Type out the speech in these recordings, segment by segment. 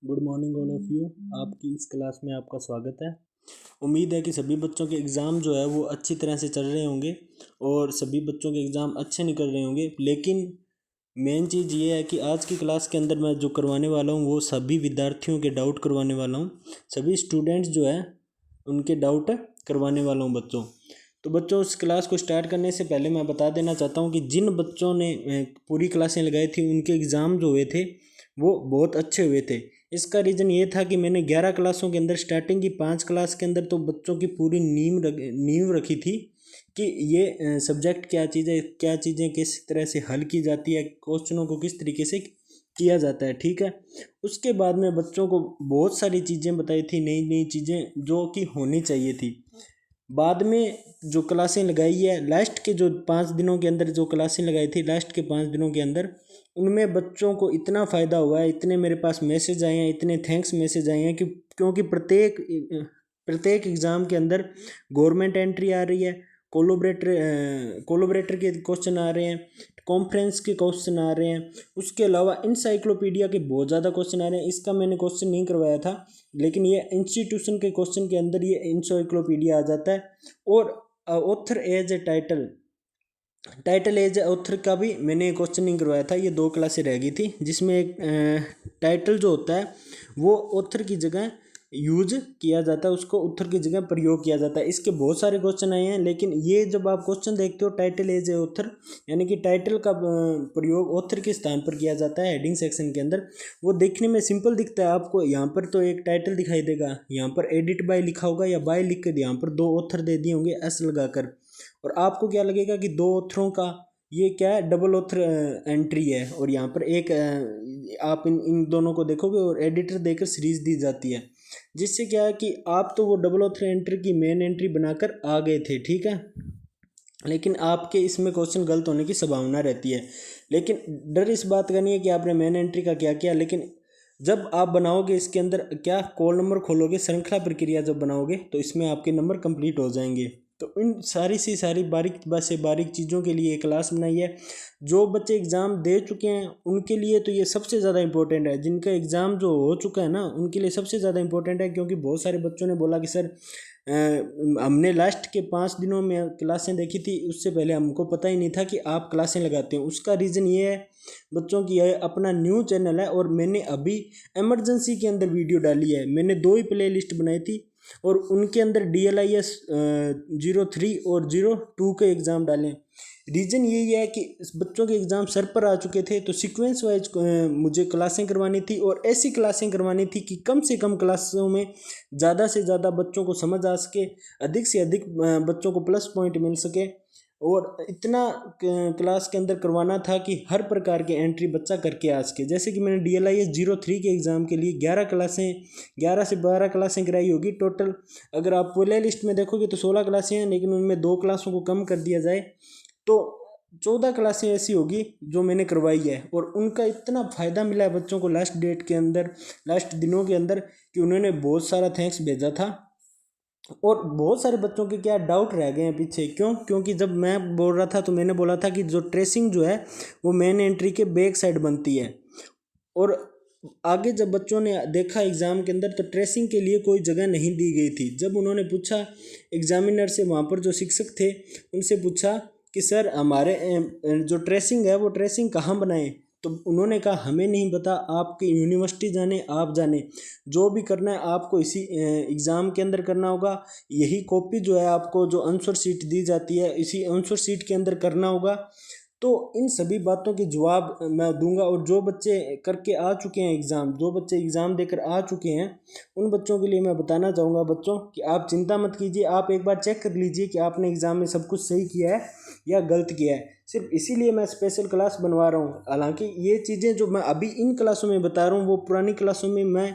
Good morning all of you. आपकी इस class में आपका स्वागत है। उम्मीद है कि सभी बच्चों के एग्ज़ाम जो है वो अच्छी तरह से चल रहे होंगे और सभी बच्चों के एग्ज़ाम अच्छे निकल रहे होंगे। लेकिन मेन चीज़ ये है कि आज की क्लास के अंदर मैं जो करवाने वाला हूँ वो सभी विद्यार्थियों के डाउट करवाने वाला हूँ। सभी स्टूडेंट्स जो है उनके डाउट करवाने वाला हूँ बच्चों। तो बच्चों, इस क्लास को स्टार्ट करने से पहले मैं बता देना चाहता हूँ कि जिन बच्चों ने पूरी क्लासें लगाई थी उनके एग्ज़ाम जो हुए थे वो बहुत अच्छे हुए थे। इसका रीज़न ये था कि मैंने 11 क्लासों के अंदर स्टार्टिंग की 5 क्लास के अंदर तो बच्चों की पूरी नींव रखी थी कि ये सब्जेक्ट क्या चीज़ है, क्या चीज़ें किस तरह से हल की जाती है, क्वेश्चनों को किस तरीके से किया जाता है। ठीक है। उसके बाद में बच्चों को बहुत सारी चीज़ें बताई थी, नई नई चीज़ें जो कि होनी चाहिए थी। बाद में जो क्लासें लगाई है, लास्ट के जो 5 दिनों के अंदर जो क्लासें लगाई थी, लास्ट के 5 दिनों के अंदर उनमें बच्चों को इतना फ़ायदा हुआ है, इतने मेरे पास मैसेज आए हैं, इतने थैंक्स मैसेज आए हैं कि क्योंकि प्रत्येक एग्ज़ाम के अंदर गवर्नमेंट एंट्री आ रही है, कोलोबरेटर के क्वेश्चन आ रहे हैं, कॉन्फ्रेंस के क्वेश्चन आ रहे हैं, उसके अलावा इंसाइक्लोपीडिया के बहुत ज़्यादा क्वेश्चन आ रहे हैं। इसका मैंने क्वेश्चन नहीं करवाया था, लेकिन ये इंस्टीट्यूशन के क्वेश्चन के अंदर ये इंसाइक्लोपीडिया आ जाता है। और author as a title as author का भी मैंने क्वेश्चन नहीं करवाया था। ये 2 क्लासें रह गई थी जिसमें एक टाइटल जो होता है वो ऑथर की जगह यूज किया जाता है, उसको ऑथर की जगह प्रयोग किया जाता है। इसके बहुत सारे क्वेश्चन आए हैं, लेकिन ये जब आप क्वेश्चन देखते हो टाइटल एज ए ऑथर, यानी कि टाइटल का प्रयोग ऑथर के स्थान पर किया जाता है हेडिंग सेक्शन के अंदर, वो देखने में सिंपल दिखता है आपको। यहाँ पर तो एक टाइटल दिखाई देगा, यहाँ पर एडिट बाय लिखा होगा या बाय लिख के यहाँ पर 2 ऑथर दे दिए होंगे एस लगाकर, और आपको क्या लगेगा कि 2 ऑथरों का ये क्या है, डबल ऑथर एंट्री है। और यहाँ पर एक आप इन दोनों को देखोगे और एडिटर देकर सीरीज दी जाती है, जिससे क्या है कि आप तो वो डबल ऑथर एंट्री की मेन एंट्री बनाकर आ गए थे। ठीक है। लेकिन आपके इसमें क्वेश्चन गलत होने की संभावना रहती है, लेकिन डर इस बात का नहीं है कि आपने मेन एंट्री का क्या किया। लेकिन जब आप बनाओगे इसके अंदर क्या कॉल नंबर खोलोगे, श्रृंखला प्रक्रिया जब बनाओगे तो इसमें आपके नंबर कंप्लीट हो जाएंगे। तो इन सारी बारीक चीज़ों के लिए क्लास बनाई है। जो बच्चे एग्ज़ाम दे चुके हैं उनके लिए तो ये सबसे ज़्यादा इंपॉर्टेंट है। जिनका एग्ज़ाम जो हो चुका है ना, उनके लिए सबसे ज़्यादा इंपॉर्टेंट है, क्योंकि बहुत सारे बच्चों ने बोला कि सर हमने लास्ट के 5 दिनों में क्लासें देखी थी, उससे पहले हमको पता ही नहीं था कि आप क्लासें लगाते हैं। उसका रीज़न ये है बच्चों की, यह अपना न्यू चैनल है और मैंने अभी इमरजेंसी के अंदर वीडियो डाली है। मैंने 2 ही प्ले लिस्ट बनाई थी और उनके अंदर DLIS 03 और 02 के एग्ज़ाम डालें। रीज़न यही है कि बच्चों के एग्ज़ाम सर पर आ चुके थे, तो सीक्वेंस वाइज मुझे क्लासें करवानी थी और ऐसी क्लासें करवानी थी कि कम से कम क्लासों में ज़्यादा से ज़्यादा बच्चों को समझ आ सके, अधिक से अधिक बच्चों को प्लस पॉइंट मिल सके। और इतना क्लास के अंदर करवाना था कि हर प्रकार की एंट्री बच्चा करके आ सके। जैसे कि मैंने DLIS 03 के एग्ज़ाम के लिए 11 से 12 क्लासें कराई होगी टोटल। अगर आप प्ले लिस्ट में देखोगे तो 16 क्लासें हैं, लेकिन उनमें 2 क्लासों को कम कर दिया जाए तो 14 क्लासें ऐसी होगी जो मैंने करवाई है। और उनका इतना फ़ायदा मिला है बच्चों को लास्ट डेट के अंदर, लास्ट दिनों के अंदर, कि उन्होंने बहुत सारा थैंक्स भेजा था। और बहुत सारे बच्चों के क्या डाउट रह गए हैं पीछे, क्योंकि जब मैं बोल रहा था तो मैंने बोला था कि जो ट्रेसिंग जो है वो मेन एंट्री के बैक साइड बनती है। और आगे जब बच्चों ने देखा एग्ज़ाम के अंदर तो ट्रेसिंग के लिए कोई जगह नहीं दी गई थी। जब उन्होंने पूछा एग्जामिनर से, वहाँ पर जो शिक्षक थे उनसे पूछा कि सर हमारे जो ट्रेसिंग है वो ट्रेसिंग कहाँ बनाएं, तो उन्होंने कहा हमें नहीं पता, आपकी यूनिवर्सिटी जाने, आप जाने, जो भी करना है आपको इसी एग्ज़ाम के अंदर करना होगा। यही कॉपी जो है आपको जो आंसर शीट दी जाती है इसी आंसर शीट के अंदर करना होगा। तो इन सभी बातों के जवाब मैं दूंगा। और जो बच्चे करके आ चुके हैं एग्ज़ाम, जो बच्चे एग्ज़ाम देकर आ चुके हैं, उन बच्चों के लिए मैं बताना चाहूँगा बच्चों कि आप चिंता मत कीजिए, आप एक बार चेक कर लीजिए कि आपने एग्ज़ाम में सब कुछ सही किया है या गलत किया है। सिर्फ इसीलिए मैं स्पेशल क्लास बनवा रहा हूँ। हालांकि ये चीज़ें जो मैं अभी इन क्लासों में बता रहा हूँ वो पुरानी क्लासों में मैं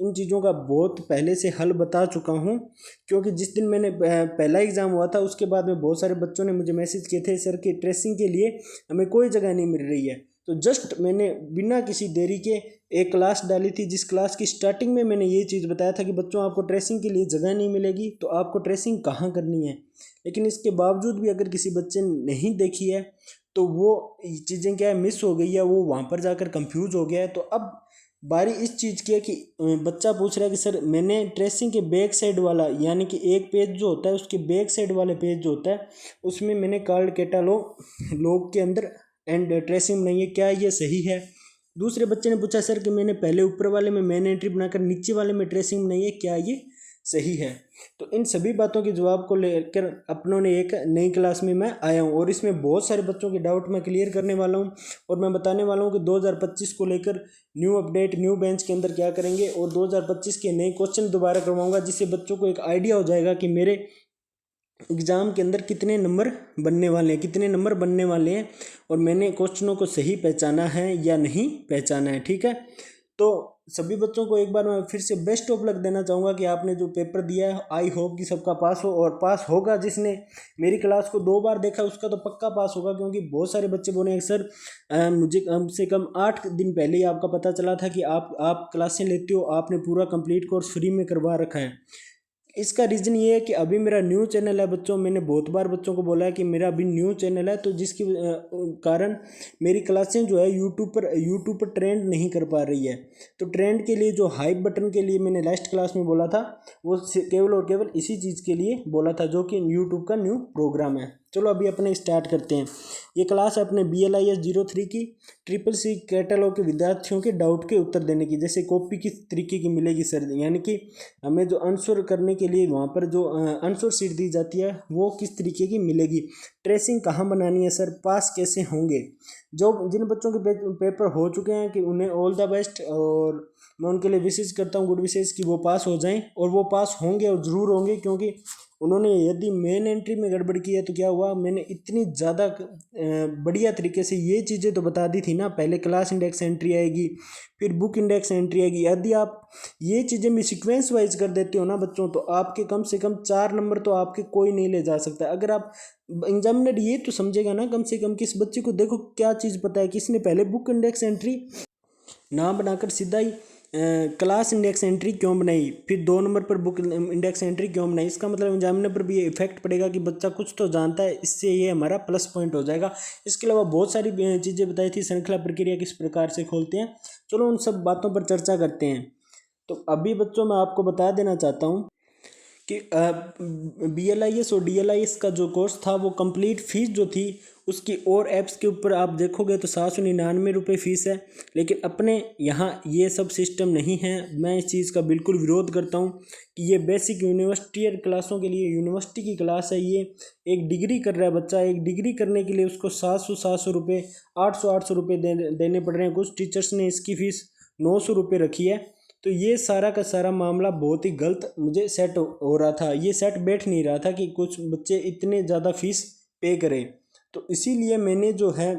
इन चीज़ों का बहुत पहले से हल बता चुका हूँ। क्योंकि जिस दिन मैंने पहला एग्ज़ाम हुआ था उसके बाद में बहुत सारे बच्चों ने मुझे मैसेज किए थे, सर की ट्रेसिंग के लिए हमें कोई जगह नहीं मिल रही है। तो जस्ट मैंने बिना किसी देरी के एक क्लास डाली थी, जिस क्लास की स्टार्टिंग में मैंने ये चीज़ बताया था कि बच्चों आपको ट्रेसिंग के लिए जगह नहीं मिलेगी तो आपको ट्रेसिंग कहाँ करनी है। लेकिन इसके बावजूद भी अगर किसी बच्चे ने नहीं देखी है तो वो चीज़ें क्या है, मिस हो गई है, वो वहाँ पर जाकर कंफ्यूज हो गया है। तो अब बारी इस चीज़ की है कि बच्चा पूछ रहा है कि सर मैंने ट्रेसिंग के बैक साइड वाला यानी कि एक पेज जो होता है उसके बैक साइड वाले पेज जो होता है उसमें मैंने कार्ड कैटालॉग लॉग के अंदर एंड ट्रेसिंग नहीं है, क्या ये सही है। दूसरे बच्चे ने पूछा सर कि मैंने पहले ऊपर वाले में मैन एंट्री बनाकर नीचे वाले में ट्रेसिंग नहीं है, क्या ये सही है। तो इन सभी बातों के जवाब को लेकर अपनों ने एक नई क्लास में मैं आया हूँ और इसमें बहुत सारे बच्चों के डाउट मैं क्लियर करने वाला हूँ और मैं बताने वाला हूँ कि 2025 को लेकर न्यू अपडेट न्यू बेंच के अंदर क्या करेंगे और 2025 के नए क्वेश्चन दोबारा करवाऊंगा, जिससे बच्चों को एक आइडिया हो जाएगा कि मेरे एग्ज़ाम के अंदर कितने नंबर बनने वाले हैं, कितने नंबर बनने वाले हैं और मैंने क्वेश्चनों को सही पहचाना है या नहीं पहचाना है। ठीक है, तो सभी बच्चों को एक बार मैं फिर से बेस्ट ऑफ लक देना चाहूँगा कि आपने जो पेपर दिया है आई होप कि सबका पास हो, और पास होगा जिसने मेरी क्लास को 2 बार देखा उसका तो पक्का पास होगा, क्योंकि बहुत सारे बच्चे बोले सर मुझे कम से कम 8 दिन पहले ही आपका पता चला था कि आप क्लासें लेते हो, आपने पूरा कंप्लीट कोर्स फ्री में करवा रखा है। इसका रीज़न ये है कि अभी मेरा न्यू चैनल है बच्चों, मैंने बहुत बार बच्चों को बोला है कि मेरा अभी न्यू चैनल है, तो जिसकी कारण मेरी क्लासें जो है यूट्यूब पर ट्रेंड नहीं कर पा रही है। तो ट्रेंड के लिए जो हाइप बटन के लिए मैंने लास्ट क्लास में बोला था वो केवल और केवल इसी चीज़ के लिए बोला था, जो कि यूट्यूब का न्यू प्रोग्राम है। चलो अभी अपने स्टार्ट करते हैं। ये क्लास अपने BLIS 03 की CCC कैटलॉग के विद्यार्थियों के डाउट के उत्तर देने की। जैसे कॉपी किस तरीके की मिलेगी सर, यानी कि हमें जो आंसर करने के लिए वहाँ पर जो आंसर शीट दी जाती है वो किस तरीके की मिलेगी, ट्रेसिंग कहाँ बनानी है सर, पास कैसे होंगे। जो जिन बच्चों के पेपर हो चुके हैं कि उन्हें ऑल द बेस्ट, और मैं उनके लिए विशेष करता हूँ गुड विशेष कि वो पास हो जाएं, और वो पास होंगे और ज़रूर होंगे, क्योंकि उन्होंने यदि मेन एंट्री में गड़बड़ की है तो क्या हुआ, मैंने इतनी ज़्यादा बढ़िया तरीके से ये चीज़ें तो बता दी थी ना। पहले क्लास इंडेक्स एंट्री आएगी, फिर बुक इंडेक्स एंट्री आएगी। यदि आप ये चीज़ें भी सीक्वेंस वाइज कर देते हो ना बच्चों, तो आपके कम से कम 4 नंबर तो आपके कोई नहीं ले जा सकता। अगर आप एग्जामिनर ये तो समझेगा ना कम से कम किस बच्चे को देखो क्या चीज़ पता है, किसने पहले बुक इंडेक्स एंट्री ना बनाकर सीधा ही क्लास इंडेक्स एंट्री क्यों बनाई, फिर 2 नंबर पर बुक इंडेक्स एंट्री क्यों बनाई। इसका मतलब एग्जामिनर पर भी ये इफेक्ट पड़ेगा कि बच्चा कुछ तो जानता है, इससे ये हमारा प्लस पॉइंट हो जाएगा। इसके अलावा बहुत सारी चीज़ें बताई थी, श्रृंखला प्रक्रिया किस प्रकार से खोलते हैं। चलो उन सब बातों पर चर्चा करते हैं। तो अभी बच्चों मैं आपको बता देना चाहता हूँ कि BLIS और DLIS का जो कोर्स था वो कंप्लीट फ़ीस जो थी उसकी, और ऐप्स के ऊपर आप देखोगे तो 799 रुपये फ़ीस है। लेकिन अपने यहाँ ये सब सिस्टम नहीं है। मैं इस चीज़ का बिल्कुल विरोध करता हूँ कि ये बेसिक यूनिवर्सिटी क्लासों के लिए यूनिवर्सिटी की क्लास है। ये एक डिग्री कर रहा है बच्चा, एक डिग्री करने के लिए उसको 700 रुपये 800 रुपये देने पड़ रहे हैं। कुछ टीचर्स ने इसकी फ़ीस 900 रुपये रखी है। तो ये सारा का सारा मामला बहुत ही गलत मुझे सेट हो रहा था, ये सेट बैठ नहीं रहा था कि कुछ बच्चे इतने ज़्यादा फीस पे करें। तो इसीलिए मैंने जो है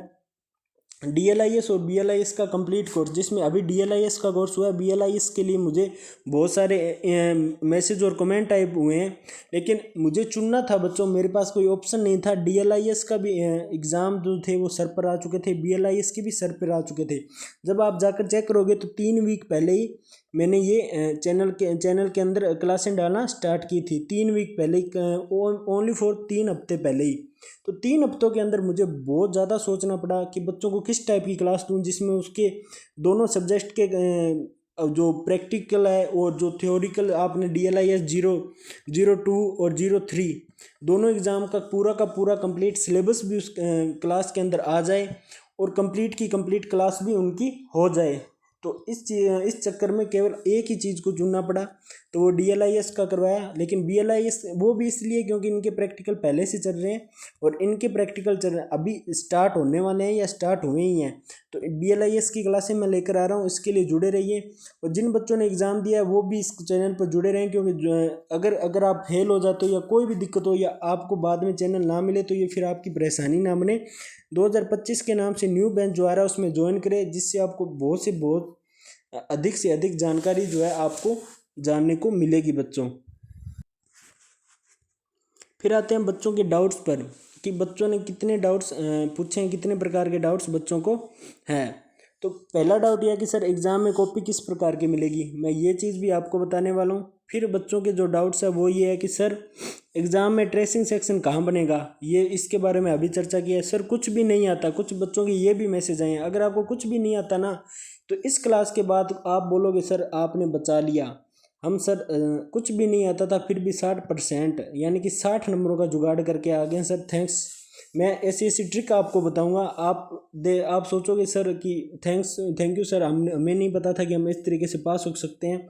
DLIS और BLIS का कंप्लीट कोर्स, जिसमें अभी DLIS का कोर्स हुआ है, BLIS के लिए मुझे बहुत सारे मैसेज और कमेंट टाइप हुए हैं, लेकिन मुझे चुनना था बच्चों, मेरे पास कोई ऑप्शन नहीं था। DLIS का भी एग्ज़ाम जो थे वो सर पर आ चुके थे, BLIS के भी सर पर आ चुके थे। जब आप जाकर चेक करोगे तो 3 वीक पहले ही मैंने ये चैनल के अंदर क्लासें डालना स्टार्ट की थी, 3 वीक पहले ही, ओनली फॉर 3 हफ्ते पहले ही। तो 3 हफ्तों के अंदर मुझे बहुत ज़्यादा सोचना पड़ा कि बच्चों को किस टाइप की क्लास दूँ जिसमें उसके दोनों सब्जेक्ट के जो प्रैक्टिकल है और जो थ्योरिकल, आपने DLIS 002 और 03 दोनों एग्ज़ाम का पूरा कंप्लीट सिलेबस भी उस क्लास के अंदर आ जाए और कंप्लीट की कंप्लीट क्लास भी उनकी हो जाए। तो इस चक्कर में केवल एक ही चीज़ को चुनना पड़ा, तो वो DLIS का करवाया। लेकिन BLIS वो भी इसलिए क्योंकि इनके प्रैक्टिकल पहले से चल रहे हैं और इनके प्रैक्टिकल अभी स्टार्ट होने वाले हैं या स्टार्ट हुए ही हैं। तो BLIS की क्लासें मैं लेकर आ रहा हूँ, इसके लिए जुड़े रहिए। और जिन बच्चों ने एग्ज़ाम दिया है वो भी इस चैनल पर जुड़े रहें, क्योंकि अगर आप फेल हो जाते हो या कोई भी दिक्कत हो या आपको बाद में चैनल ना मिले तो ये फिर आपकी परेशानी ना बने। 2025 के नाम से न्यू बैच जो आ रहा है उसमें ज्वाइन करें, जिससे आपको बहुत अधिक से अधिक जानकारी जो है आपको जानने को मिलेगी बच्चों। फिर आते हैं बच्चों के डाउट्स पर कि बच्चों ने कितने डाउट्स पूछे हैं, कितने प्रकार के डाउट्स बच्चों को हैं। तो पहला डाउट यह कि सर एग्ज़ाम में कॉपी किस प्रकार की मिलेगी, मैं ये चीज़ भी आपको बताने वाला हूँ। फिर बच्चों के जो डाउट्स है वो ये है कि सर एग्ज़ाम में ट्रेसिंग सेक्शन कहाँ बनेगा, ये इसके बारे में अभी चर्चा की है। सर कुछ भी नहीं आता, कुछ बच्चों के ये भी मैसेज आए हैं, अगर आपको कुछ भी नहीं आता ना, तो इस क्लास के बाद आप बोलोगे सर आपने बचा लिया, हम सर कुछ भी नहीं आता था फिर भी 60% यानी कि 60 नंबरों का जुगाड़ करके आ गए सर, थैंक्स। मैं ऐसी ऐसी ट्रिक आपको बताऊंगा, आप सोचोगे सर कि थैंक यू सर, हमें नहीं पता था कि हम इस तरीके से पास हो सकते हैं।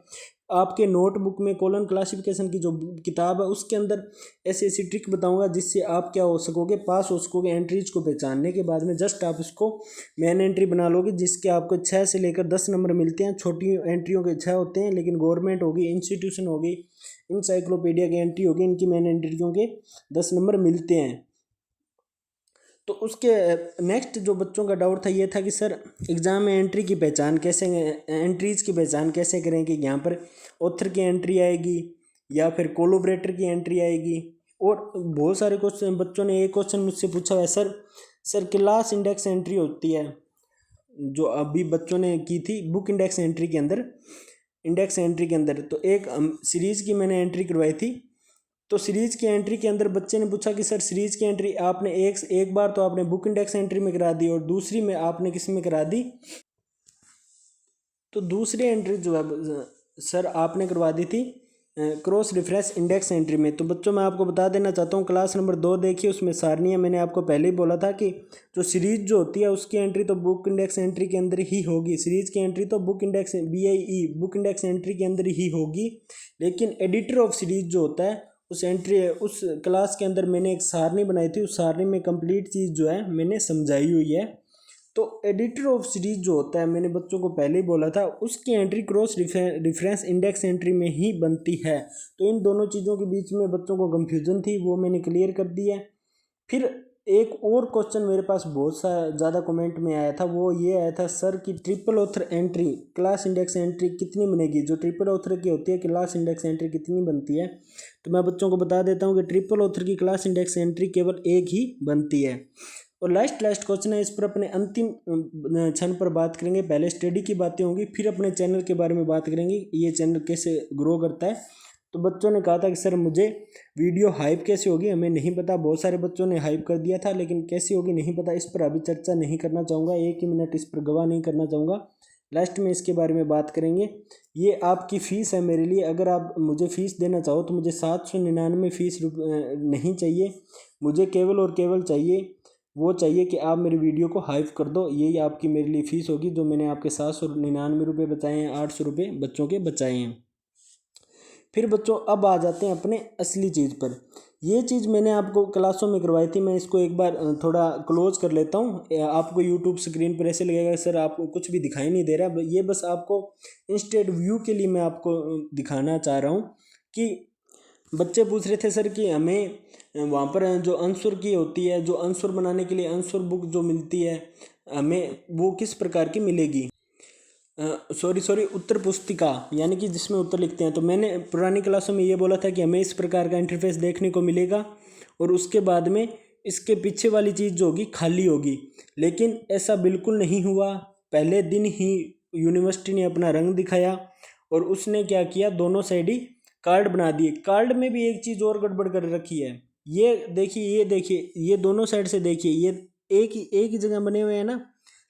आपके नोटबुक में कॉलम क्लासिफिकेशन की जो किताब है उसके अंदर ऐसी ऐसी ट्रिक बताऊंगा जिससे आप क्या हो सकोगे, पास हो सकोगे। एंट्रीज को पहचानने के बाद में जस्ट आप उसको मेन एंट्री बना लोगे जिसके आपको 6 से लेकर 10 नंबर मिलते हैं। छोटी एंट्रियों के 6 होते हैं, लेकिन गवर्नमेंट होगी, इंस्टीट्यूशन होगी, इंसाइक्लोपीडिया की एंट्री होगी, इनकी मेन एंट्रियों के 10 नंबर मिलते हैं। तो उसके नेक्स्ट जो बच्चों का डाउट था ये था कि सर एग्ज़ाम में एंट्री की पहचान कैसे, एंट्रीज की पहचान कैसे करें कि यहाँ पर ऑथर की एंट्री आएगी या फिर कोलोबरेटर की एंट्री आएगी। और बहुत सारे क्वेश्चन बच्चों ने एक क्वेश्चन मुझसे पूछा है, सर क्लास इंडेक्स एंट्री होती है जो अभी बच्चों ने की थी बुक इंडेक्स एंट्री के अंदर, इंडेक्स एंट्री के अंदर, तो एक सीरीज़ की मैंने एंट्री करवाई थी। तो सीरीज़ की एंट्री के अंदर बच्चे ने पूछा कि सर सीरीज़ की एंट्री आपने एक बार तो आपने बुक इंडेक्स एंट्री में करा दी और दूसरी में आपने किस में करा दी, तो दूसरी एंट्री जो है सर आपने करवा दी थी क्रॉस रेफरेंस इंडेक्स एंट्री में। तो बच्चों मैं आपको बता देना चाहता हूँ क्लास नंबर 2 देखिए, उसमें सारणी मैंने आपको पहले ही बोला था कि जो सीरीज़ जो होती है उसकी एंट्री तो बुक इंडेक्स एंट्री के अंदर ही होगी, सीरीज़ की एंट्री तो book index BIE book index entry के अंदर ही होगी। लेकिन एडिटर ऑफ सीरीज जो होता है उस क्लास के अंदर मैंने एक सारणी बनाई थी, उस सारणी में कंप्लीट चीज़ जो है मैंने समझाई हुई है। तो एडिटर ऑफ सीरीज जो होता है मैंने बच्चों को पहले ही बोला था उसकी entry cross reference index entry में ही बनती है। तो इन दोनों चीज़ों के बीच में बच्चों को कंफ्यूजन थी, वो मैंने क्लियर कर दी है। फिर एक और क्वेश्चन मेरे पास बहुत सा ज़्यादा कमेंट में आया था, वो ये आया था सर कि triple author entry class index entry कितनी बनेगी, जो ट्रिपल ऑथर की होती है क्लास इंडेक्स एंट्री कितनी बनती है। तो मैं बच्चों को बता देता हूँ कि ट्रिपल ऑथर की क्लास इंडेक्स एंट्री केवल एक ही बनती है। और लास्ट क्वेश्चन है, इस पर अपने अंतिम क्षण पर बात करेंगे। पहले स्टडी की बातें होंगी, फिर अपने चैनल के बारे में बात करेंगे, ये चैनल कैसे ग्रो करता है। तो बच्चों ने कहा था कि सर मुझे वीडियो हाइप कैसे होगी हमें नहीं पता, बहुत सारे बच्चों ने हाइप कर दिया था लेकिन कैसी होगी नहीं पता, इस पर अभी चर्चा नहीं करना चाहूँगा, एक ही मिनट इस पर गवाह नहीं करना चाहूँगा, लास्ट में इसके बारे में बात करेंगे। ये आपकी फ़ीस है मेरे लिए, अगर आप मुझे फ़ीस देना चाहो तो मुझे 799 फीस नहीं चाहिए, मुझे केवल और केवल चाहिए कि आप मेरी वीडियो को हाइप कर दो, यही आपकी मेरे लिए फ़ीस होगी। जो मैंने आपके 799 रुपये बचाए हैं, 800 रुपये बच्चों के बचाए हैं। फिर बच्चों अब आ जाते हैं अपने असली चीज़ पर। ये चीज़ मैंने आपको क्लासों में करवाई थी, मैं इसको एक बार थोड़ा क्लोज कर लेता हूँ। आपको यूट्यूब स्क्रीन पर ऐसे लगेगा सर आपको कुछ भी दिखाई नहीं दे रहा, ये बस आपको इंस्टेड व्यू के लिए मैं आपको दिखाना चाह रहा हूँ कि बच्चे पूछ रहे थे सर कि हमें वहाँ पर जो आंसर की होती है, जो आंसर बनाने के लिए आंसर बुक जो मिलती है हमें, वो किस प्रकार की मिलेगी, सॉरी उत्तर पुस्तिका यानी कि जिसमें उत्तर लिखते हैं। तो मैंने पुरानी क्लासों में ये बोला था कि हमें इस प्रकार का इंटरफेस देखने को मिलेगा और उसके बाद में इसके पीछे वाली चीज़ जो होगी खाली होगी, लेकिन ऐसा बिल्कुल नहीं हुआ। पहले दिन ही यूनिवर्सिटी ने अपना रंग दिखाया और उसने क्या किया, दोनों साइड ही कार्ड बना दिए। कार्ड में भी एक चीज़ और गड़बड़ कर रखी है, ये देखिए ये दोनों साइड से देखिए, ये एक ही जगह बने हुए हैं ना,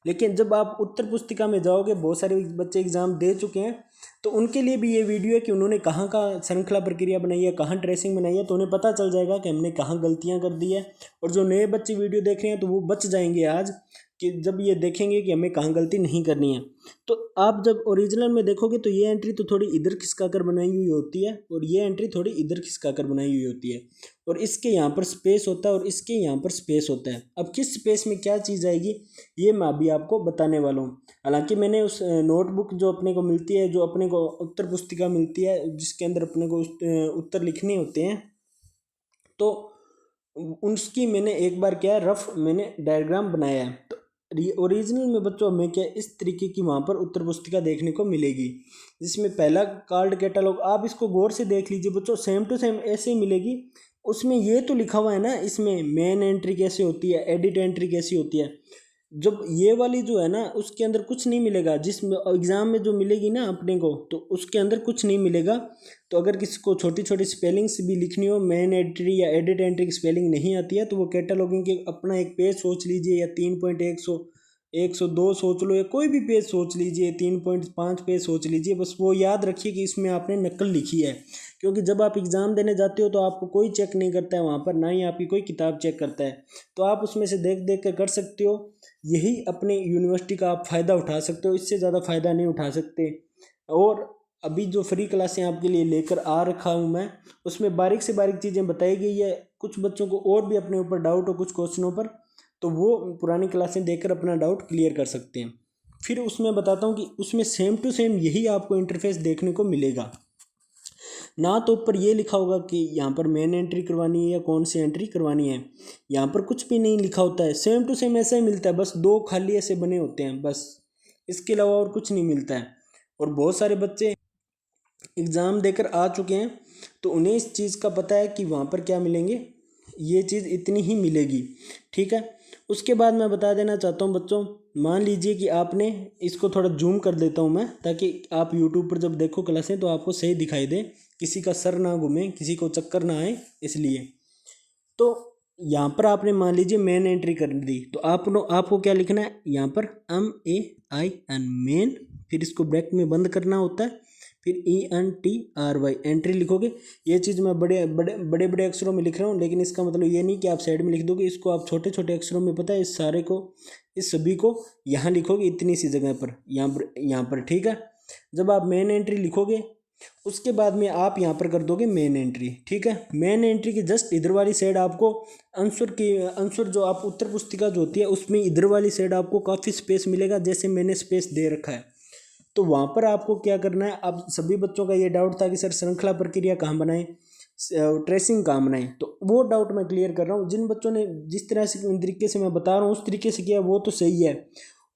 लेकिन जब आप उत्तर पुस्तिका में जाओगे, बहुत सारे बच्चे एग्ज़ाम दे चुके हैं तो उनके लिए भी ये वीडियो है कि उन्होंने कहाँ का श्रृंखला प्रक्रिया बनाई है, कहाँ ट्रेसिंग बनाई है, तो उन्हें पता चल जाएगा कि हमने कहाँ गलतियाँ कर दी है। और जो नए बच्चे वीडियो देख रहे हैं तो वो बच जाएंगे आज कि जब ये देखेंगे कि हमें कहाँ गलती नहीं करनी है। तो आप जब ओरिजिनल में देखोगे तो ये एंट्री तो थोड़ी इधर खिसका कर बनाई हुई होती है और ये एंट्री थोड़ी इधर खिसका कर बनाई हुई होती है, और इसके यहाँ पर स्पेस होता है और इसके यहाँ पर स्पेस होता है। अब किस स्पेस में क्या चीज़ आएगी ये मैं अभी आपको बताने वाला हूँ। हालांकि मैंने उस नोटबुक जो अपने को मिलती है, जो अपने को उत्तर पुस्तिका मिलती है जिसके अंदर अपने को उत्तर लिखने होते हैं, तो उसकी मैंने एक बार क्या रफ मैंने डायग्राम बनाया है। तो ओरिजिनल में बच्चों हमें क्या इस तरीके की वहाँ पर उत्तर पुस्तिका देखने को मिलेगी, जिसमें पहला कार्ड कैटलॉग, आप इसको गौर से देख लीजिए बच्चों, सेम टू सेम ऐसे ही मिलेगी। उसमें ये तो लिखा हुआ है ना, इसमें मेन एंट्री कैसे होती है, एडिट एंट्री कैसी होती है। जब ये वाली जो है ना उसके अंदर कुछ नहीं मिलेगा, जिस एग्ज़ाम में जो मिलेगी ना अपने को, तो उसके अंदर कुछ नहीं मिलेगा। तो अगर किसी को छोटी छोटी स्पेलिंग्स भी लिखनी हो, मेन एंट्री या एडिट एंट्री की स्पेलिंग नहीं आती है, तो वो कैटलॉगिंग के अपना एक पेज सोच लीजिए या 3.1 102 सोच लो या कोई भी पेज सोच लीजिए, 3.5 पेज सोच लीजिए, बस वो याद रखिए कि इसमें आपने नकल लिखी है। क्योंकि जब आप एग्ज़ाम देने जाते हो तो आपको कोई चेक नहीं करता है वहाँ पर, ना ही आपकी कोई किताब चेक करता है। तो आप उसमें से देख देख कर सकते हो। यही अपनी यूनिवर्सिटी का आप फ़ायदा उठा सकते हो, इससे ज़्यादा फ़ायदा नहीं उठा सकते। और अभी जो फ्री क्लासें आपके लिए लेकर आ रखा हूँ मैं, उसमें बारीक से बारीक चीज़ें बताई गई है। कुछ बच्चों को और भी अपने ऊपर डाउट हो कुछ क्वेश्चनों पर, तो वो पुरानी क्लासें देखकर अपना डाउट क्लियर कर सकते हैं। फिर उसमें बताता हूँ कि उसमें सेम टू सेम यही आपको इंटरफेस देखने को मिलेगा। ना तो ऊपर ये लिखा होगा कि यहाँ पर मेन एंट्री करवानी है या कौन सी एंट्री करवानी है, यहाँ पर कुछ भी नहीं लिखा होता है। सेम टू सेम ऐसा ही मिलता है, बस दो खाली ऐसे बने होते हैं बस, इसके अलावा और कुछ नहीं मिलता है। और बहुत सारे बच्चे एग्ज़ाम देकर आ चुके हैं तो उन्हें इस चीज़ का पता है कि वहाँ पर क्या मिलेंगे, ये चीज़ इतनी ही मिलेगी। ठीक है, उसके बाद मैं बता देना चाहता हूँ बच्चों, मान लीजिए कि आपने इसको थोड़ा जूम कर देता हूँ मैं, ताकि आप यूट्यूब पर जब देखो क्लासें तो आपको सही दिखाई दे, किसी का सर ना घूमे, किसी को चक्कर ना आए, इसलिए। तो यहाँ पर आपने मान लीजिए मेन एंट्री कर दी, तो आपको क्या लिखना है यहाँ पर, MAIN मेन, फिर इसको ब्रैकेट में बंद करना होता है, फिर ENTRY एंट्री लिखोगे। ये चीज़ मैं बड़े बड़े बड़े बड़े अक्षरों में लिख रहा हूँ, लेकिन इसका मतलब ये नहीं कि आप साइड में लिख दोगे, इसको आप छोटे छोटे अक्षरों में, पता है, इस सारे को, इस सभी को यहाँ लिखोगे इतनी सी जगह पर, यहाँ पर। ठीक है, जब आप मेन एंट्री लिखोगे उसके बाद में आप यहाँ पर कर दोगे मेन एंट्री। ठीक है, मेन एंट्री की जस्ट इधर वाली साइड आपको आंसर जो आप उत्तर पुस्तिका जो होती है उसमें इधर वाली साइड आपको काफ़ी स्पेस मिलेगा, जैसे मैंने स्पेस दे रखा है। तो वहाँ पर आपको क्या करना है, अब सभी बच्चों का ये डाउट था कि सर श्रृंखला प्रक्रिया कहाँ बनाएं, ट्रेसिंग कहाँ बनाएं, तो वो डाउट मैं क्लियर कर रहा हूँ। जिन बच्चों ने जिस तरह से तरीके से मैं बता रहा हूँ उस तरीके से किया वो तो सही है,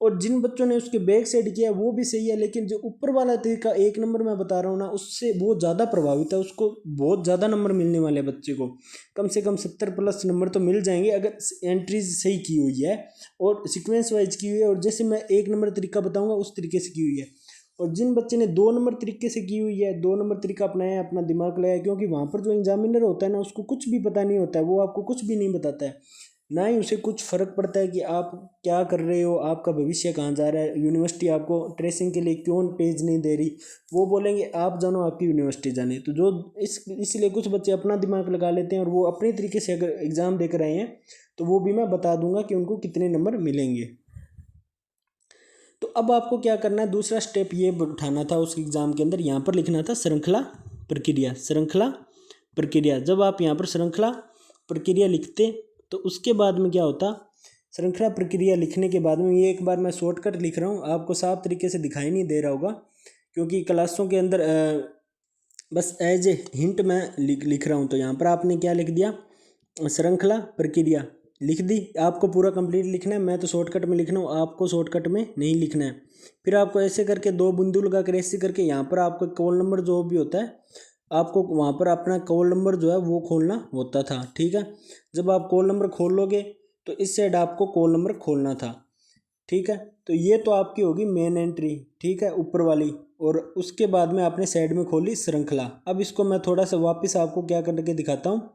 और जिन बच्चों ने उसके बैक साइड किया वो भी सही है, लेकिन जो ऊपर वाला तरीका 1 नंबर मैं बता रहा हूँ ना, उससे बहुत ज़्यादा प्रभावित है, उसको बहुत ज़्यादा नंबर मिलने वाले बच्चे को, कम से कम 70+ नंबर तो मिल जाएंगे अगर एंट्रीज सही की हुई है और सीक्वेंस वाइज की हुई है, और जैसे मैं 1 नंबर तरीका बताऊँगा उस तरीके से की हुई है। और जिन बच्चे ने 2 नंबर तरीके से की हुई है, 2 नंबर तरीका अपनाया है, अपना दिमाग लगाया, क्योंकि वहाँ पर जो एग्जामिनर होता है ना उसको कुछ भी पता नहीं होता है, वो आपको कुछ भी नहीं बताता है, ना ही उसे कुछ फ़र्क पड़ता है कि आप क्या कर रहे हो, आपका भविष्य कहाँ जा रहा है, यूनिवर्सिटी आपको ट्रेसिंग के लिए क्यों पेज नहीं दे रही। वो बोलेंगे आप जानो आपकी यूनिवर्सिटी जाने, तो जो इसलिए कुछ बच्चे अपना दिमाग लगा लेते हैं और वो अपने तरीके से अगर एग्ज़ाम देकर आए हैं तो वो भी मैं बता दूंगा कि उनको कितने नंबर मिलेंगे। तो अब आपको क्या करना है, दूसरा स्टेप ये उठाना था उस एग्ज़ाम के अंदर, यहाँ पर लिखना था श्रृंखला प्रक्रिया। श्रृंखला प्रक्रिया, जब आप यहाँ पर श्रृंखला प्रक्रिया लिखते तो उसके बाद में क्या होता, श्रृंखला प्रक्रिया लिखने के बाद में, ये एक बार मैं शॉर्टकट लिख रहा हूँ, आपको साफ तरीके से दिखाई नहीं दे रहा होगा क्योंकि क्लासों के अंदर बस एज ए हिंट मैं लिख रहा हूँ। तो यहाँ पर आपने क्या लिख दिया, श्रृंखला प्रक्रिया लिख दी। आपको पूरा कंप्लीट लिखना है, मैं तो शॉर्टकट में लिख रहा हूँ, आपको शॉर्टकट में नहीं लिखना है। फिर आपको ऐसे करके 2 बिंदु लगा कर ऐसे करके यहाँ पर आपको कॉल नंबर जो भी होता है, आपको वहाँ पर अपना कॉल नंबर जो है वो खोलना होता था। ठीक है, जब आप कॉल नंबर खोल लोगे तो इस साइड आपको कॉल नंबर खोलना था। ठीक है, तो ये तो आपकी होगी मेन एंट्री, ठीक है, ऊपर वाली, और उसके बाद में आपने साइड में खोली श्रृंखला। अब इसको मैं थोड़ा सा वापस आपको क्या करके दिखाता हूँ,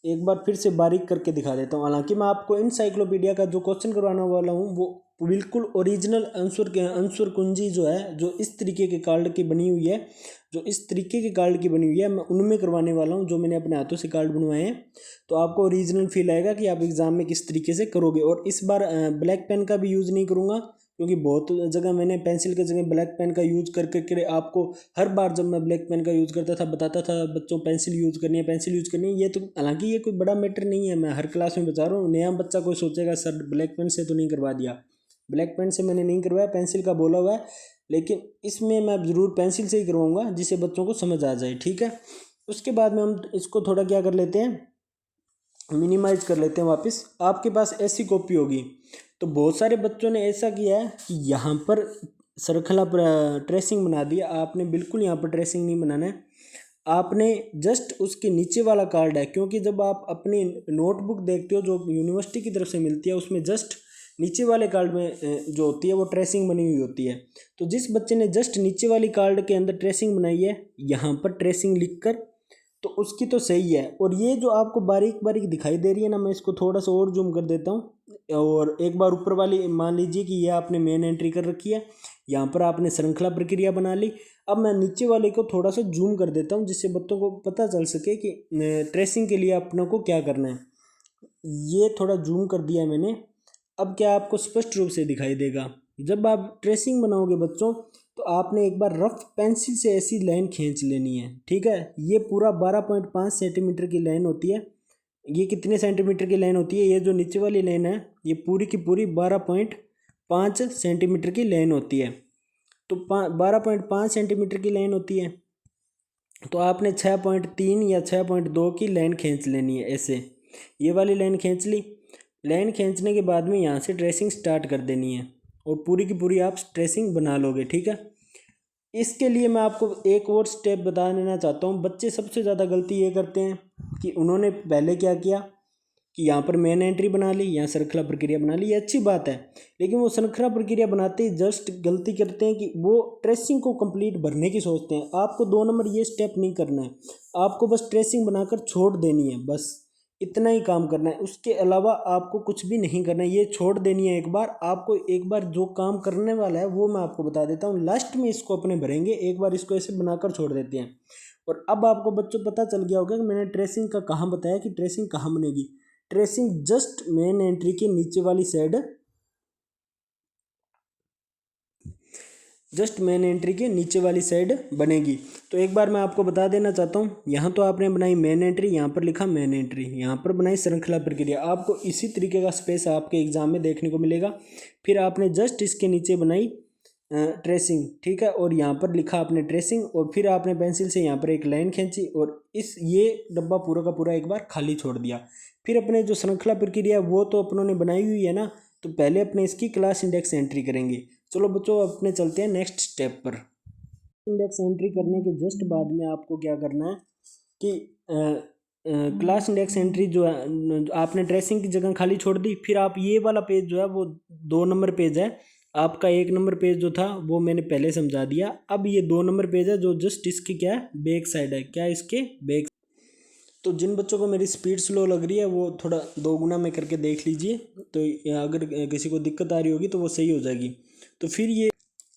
एक बार फिर से बारीक करके दिखा देता हूँ। हालांकि मैं आपको इनसाइक्लोपीडिया का जो क्वेश्चन करवाने वाला हूँ वो बिल्कुल ओरिजिनल आंसर कुंजी जो है, जो इस तरीके के कार्ड की बनी हुई है, जो इस तरीके के कार्ड की बनी हुई है, मैं उनमें करवाने वाला हूँ जो मैंने अपने हाथों से कार्ड बनवाए हैं। तो आपको ओरिजिनल फील आएगा कि आप एग्ज़ाम में किस तरीके से करोगे। और इस बार ब्लैक पेन का भी यूज़ नहीं करूँगा, क्योंकि बहुत जगह मैंने पेंसिल की जगह ब्लैक पेन का यूज़ कर करके आपको हर बार जब मैं ब्लैक पेन का यूज़ करता था बताता था बच्चों पेंसिल यूज़ करनी है, पेंसिल यूज़ करनी है। ये तो हालांकि ये कोई बड़ा मैटर नहीं है, मैं हर क्लास में बता रहा हूँ। नया बच्चा कोई सोचेगा सर ब्लैक पेन से तो नहीं करवा दिया, ब्लैक पेन से मैंने नहीं करवाया, पेंसिल का बोला हुआ है, लेकिन इसमें मैं ज़रूर पेंसिल से ही करवाऊँगा जिससे बच्चों को समझ आ जाए। ठीक है, उसके बाद में हम इसको थोड़ा क्या कर लेते हैं, मिनिमाइज कर लेते हैं वापस। आपके पास ऐसी कॉपी होगी, तो बहुत सारे बच्चों ने ऐसा किया है कि यहाँ पर श्रृंखला ट्रेसिंग बना दिया। आपने बिल्कुल यहाँ पर ट्रेसिंग नहीं बनाना है, आपने जस्ट उसके नीचे वाला कार्ड है, क्योंकि जब आप अपनी नोटबुक देखते हो जो यूनिवर्सिटी की तरफ से मिलती है उसमें जस्ट नीचे वाले कार्ड में जो होती है वो ट्रेसिंग बनी हुई होती है। तो जिस बच्चे ने जस्ट नीचे वाली कार्ड के अंदर ट्रेसिंग बनाई है, यहाँ पर ट्रेसिंग लिखकर तो उसकी तो सही है। और ये जो आपको बारीक बारीक दिखाई दे रही है ना, मैं इसको थोड़ा सा और जूम कर देता हूँ। और एक बार ऊपर वाली मान लीजिए कि ये आपने मेन एंट्री कर रखी है, यहाँ पर आपने श्रृंखला प्रक्रिया बना ली। अब मैं नीचे वाले को थोड़ा सा जूम कर देता हूँ जिससे बच्चों को पता चल सके कि ट्रेसिंग के लिए अपनों को क्या करना है। ये थोड़ा जूम कर दिया मैंने। अब क्या आपको स्पष्ट रूप से दिखाई देगा। जब आप ट्रेसिंग बनाओगे बच्चों, तो आपने एक बार रफ पेंसिल से ऐसी लाइन खींच लेनी है, ठीक है। ये पूरा 12.5 सेंटीमीटर की लाइन होती है। ये कितने सेंटीमीटर की लाइन होती है, ये जो नीचे वाली लाइन है ये पूरी की पूरी 12.5 सेंटीमीटर की लाइन होती है। तो 12.5 सेंटीमीटर की लाइन होती है, तो आपने 6.3 या 6.2 की लाइन खींच लेनी है ऐसे। ये वाली लाइन खींच ली। लाइन खींचने के बाद में यहाँ से ट्रेसिंग स्टार्ट कर देनी है और पूरी की पूरी आप ट्रेसिंग बना लोगे, ठीक है। इसके लिए मैं आपको एक और स्टेप बता देना चाहता हूँ। बच्चे सबसे ज़्यादा गलती ये करते हैं कि उन्होंने पहले क्या किया कि यहाँ पर मेन एंट्री बना ली, यहाँ श्रृंखला प्रक्रिया बना ली, ये अच्छी बात है। लेकिन वो श्रृंखला प्रक्रिया बनाते ही जस्ट गलती करते हैं कि वो ट्रेसिंग को कंप्लीट भरने की सोचते हैं। आपको 2 नंबर ये स्टेप नहीं करना है, आपको बस ट्रेसिंग बनाकर छोड़ देनी है, बस इतना ही काम करना है। उसके अलावा आपको कुछ भी नहीं करना है, ये छोड़ देनी है एक बार। आपको एक बार जो काम करने वाला है वो मैं आपको बता देता हूँ, लास्ट में इसको अपने भरेंगे। एक बार इसको ऐसे बनाकर छोड़ देते हैं। और अब आपको बच्चों पता चल गया होगा कि मैंने ट्रेसिंग का कहाँ बताया कि ट्रेसिंग कहाँ बनेगी। ट्रेसिंग जस्ट मेन एंट्री के नीचे वाली साइड, जस्ट मेन एंट्री के नीचे वाली साइड बनेगी। तो एक बार मैं आपको बता देना चाहता हूँ, यहाँ तो आपने बनाई मेन एंट्री, यहाँ पर लिखा मेन एंट्री, यहाँ पर बनाई श्रृंखला प्रक्रिया। आपको इसी तरीके का स्पेस आपके एग्जाम में देखने को मिलेगा। फिर आपने जस्ट इसके नीचे बनाई ट्रेसिंग, ठीक है, और यहाँ पर लिखा आपने ट्रेसिंग। और फिर आपने पेंसिल से यहाँ पर एक लाइन खींची और ये डब्बा पूरा का पूरा एक बार खाली छोड़ दिया। फिर अपने जो श्रृंखला प्रक्रिया वो तो अपनों ने बनाई हुई है ना, तो पहले अपने इसकी क्लास इंडेक्स एंट्री करेंगे। चलो बच्चों अपने चलते हैं नेक्स्ट स्टेप पर। इंडेक्स एंट्री करने के जस्ट बाद में आपको क्या करना है कि क्लास इंडेक्स एंट्री जो है आपने ट्रेसिंग की जगह खाली छोड़ दी। फिर आप ये वाला पेज जो है वो 2 नंबर पेज है, आपका 1 नंबर पेज जो था वो मैंने पहले समझा दिया। अब ये 2 नंबर पेज है जो जस्ट इसकी क्या है बैक साइड है, क्या इसके बैक। तो जिन बच्चों को मेरी स्पीड स्लो लग रही है वो थोड़ा 2 गुना में करके देख लीजिए, तो अगर किसी को दिक्कत आ रही होगी तो वो सही हो जाएगी। तो फिर ये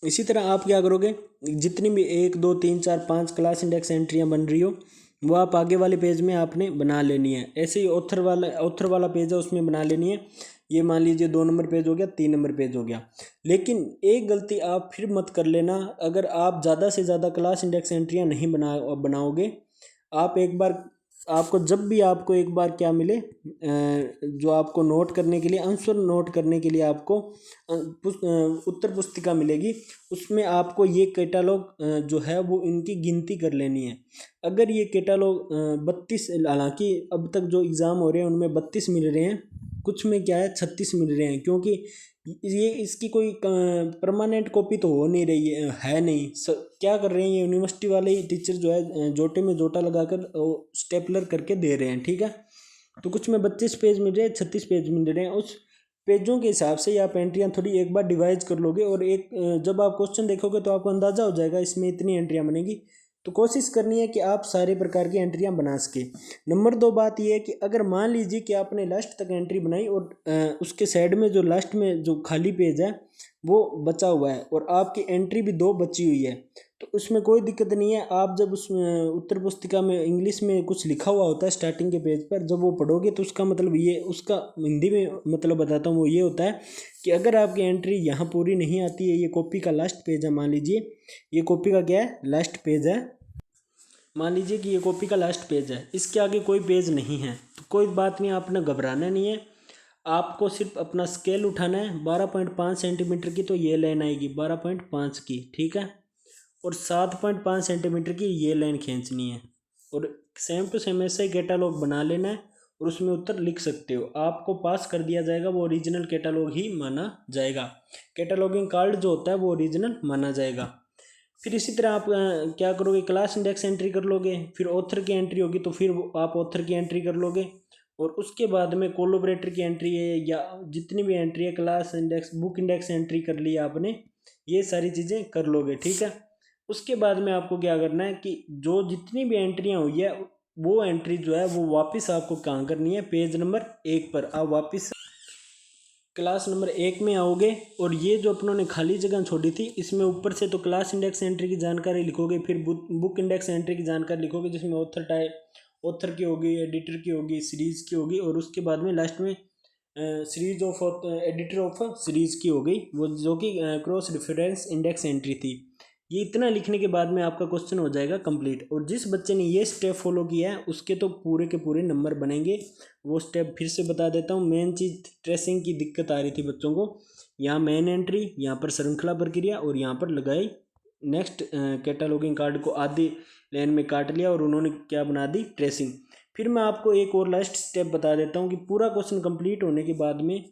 इसी तरह आप क्या करोगे, जितनी भी 1 2 3 4 5 क्लास इंडेक्स एंट्रियाँ बन रही हो वो आप आगे वाले पेज में आपने बना लेनी है। ऐसे ही ऑथर वाला पेज है उसमें बना लेनी है। ये मान लीजिए 2 नंबर पेज हो गया, 3 नंबर पेज हो गया। लेकिन एक गलती आप फिर मत कर लेना, अगर आप ज़्यादा से ज़्यादा क्लास इंडेक्स एंट्रियाँ नहीं बनाओगे, आप एक बार आपको जब भी आपको एक बार क्या मिले जो आपको नोट करने के लिए आंसर नोट करने के लिए आपको उत्तर पुस्तिका मिलेगी, उसमें आपको ये कैटालॉग जो है वो इनकी गिनती कर लेनी है। अगर ये कैटालॉग 32, हालांकि अब तक जो एग्ज़ाम हो रहे हैं उनमें 32 मिल रहे हैं, कुछ में क्या है 36 मिल रहे हैं, क्योंकि ये इसकी कोई परमानेंट कॉपी तो हो नहीं रही है नहीं। क्या कर रहे हैं ये यूनिवर्सिटी वाले ही टीचर जो है जोटे में जोटा लगाकर स्टेपलर करके दे रहे हैं, ठीक है। तो कुछ में 32 पेज मिल रहे हैं, 36 पेज मिल रहे हैं। उस पेजों के हिसाब से आप एंट्रियाँ थोड़ी एक बार डिवाइड कर लोगे और एक जब आप क्वेश्चन देखोगे तो आपको अंदाज़ा हो जाएगा इसमें इतनी एंट्रियाँ बनेगी। तो कोशिश करनी है कि आप सारे प्रकार की एंट्रियाँ बना सके। नंबर 2 बात यह है कि अगर मान लीजिए कि आपने लास्ट तक एंट्री बनाई और उसके साइड में जो लास्ट में जो खाली पेज है वो बचा हुआ है और आपकी एंट्री भी 2 बची हुई है, तो उसमें कोई दिक्कत नहीं है। आप जब उस उत्तर पुस्तिका में इंग्लिश में कुछ लिखा हुआ होता है स्टार्टिंग के पेज पर, जब वो पढ़ोगे तो उसका मतलब ये, उसका हिंदी में मतलब बताता हूँ, वो ये होता है कि अगर आपकी एंट्री यहाँ पूरी नहीं आती है, ये कॉपी का लास्ट पेज है, मान लीजिए ये कॉपी का क्या है लास्ट पेज है, मान लीजिए कि ये कॉपी का लास्ट पेज है, इसके आगे कोई पेज नहीं है, तो कोई बात नहीं, आपने घबराना नहीं है। आपको सिर्फ अपना स्केल उठाना है। 12.5 सेंटीमीटर की तो ये लाइन आएगी 12.5 की, ठीक है, और 7.5 सेंटीमीटर की ये लाइन खींचनी है और सेम टू सेम ऐसा ही कैटालॉग बना लेना है और उसमें उत्तर लिख सकते हो। आपको पास कर दिया जाएगा, वो ओरिजिनल कैटालॉग ही माना जाएगा। कैटालॉगिंग कार्ड जो होता है वो ओरिजिनल माना जाएगा। फिर इसी तरह आप क्या करोगे, क्लास इंडेक्स एंट्री कर लोगे, फिर ऑथर की एंट्री होगी तो फिर आप ऑथर की एंट्री कर लोगे और उसके बाद में कोलोबरेटर की एंट्री है या जितनी भी एंट्री है, class index, book index entry कर ली आपने, ये सारी चीज़ें कर लोगे, ठीक है। उसके बाद में आपको क्या करना है कि जो जितनी भी एंट्रियाँ हुई है वो एंट्री जो है वो वापस आपको कहाँ करनी है, पेज नंबर 1 पर आप वापस क्लास नंबर 1 में आओगे और ये जो अपनों ने खाली जगह छोड़ी थी इसमें ऊपर से तो क्लास इंडेक्स एंट्री की जानकारी लिखोगे, फिर बुक इंडेक्स एंट्री की जानकारी लिखोगे जिसमें ऑथर टाइप ऑथर की होगी, एडिटर की होगी, सीरीज़ की होगी, और उसके बाद में लास्ट में series of editor of series की हो गई, वो जो कि क्रॉस रेफरेंस इंडेक्स एंट्री थी। ये इतना लिखने के बाद में आपका क्वेश्चन हो जाएगा कंप्लीट। और जिस बच्चे ने ये स्टेप फॉलो किया है उसके तो पूरे के पूरे नंबर बनेंगे। वो स्टेप फिर से बता देता हूँ। मेन चीज़ ट्रेसिंग की दिक्कत आ रही थी बच्चों को, यहाँ मेन एंट्री, यहाँ पर श्रृंखला प्रक्रिया और यहाँ पर लगाई नेक्स्ट कैटालॉगिंग कार्ड को आधी लाइन में काट लिया और उन्होंने क्या बना दी, ट्रेसिंग। फिर मैं आपको एक और लास्ट स्टेप बता देता हूँ कि पूरा क्वेश्चन कंप्लीट होने के बाद में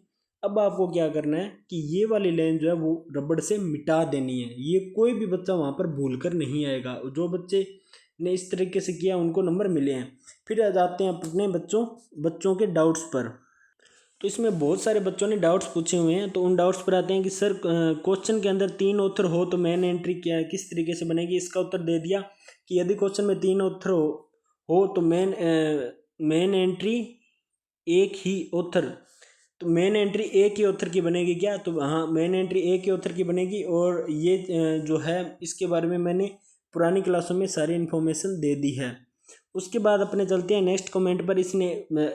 अब आपको क्या करना है कि ये वाली लाइन जो है वो रबड़ से मिटा देनी है। ये कोई भी बच्चा वहाँ पर भूल कर नहीं आएगा। जो बच्चे ने इस तरीके से किया उनको नंबर मिले हैं। फिर आ जाते हैं अपने बच्चों के डाउट्स पर। तो इसमें बहुत सारे बच्चों ने डाउट्स पूछे हुए हैं, तो उन डाउट्स पर आते हैं कि सर क्वेश्चन के अंदर 3 ऑथर हो तो मेन एंट्री क्या है, किस तरीके से बनेगी। इसका उत्तर दे दिया कि यदि क्वेश्चन में 3 ऑथर हो तो मेन एंट्री एक ही ऑथर, तो मेन एंट्री एक ही ऑथर की बनेगी क्या, तो हाँ मेन एंट्री एक ही ऑथर की बनेगी। और ये जो है इसके बारे में मैंने पुरानी क्लासों में सारी इन्फॉर्मेशन दे दी है। उसके बाद अपने चलते हैं नेक्स्ट कमेंट पर। इसने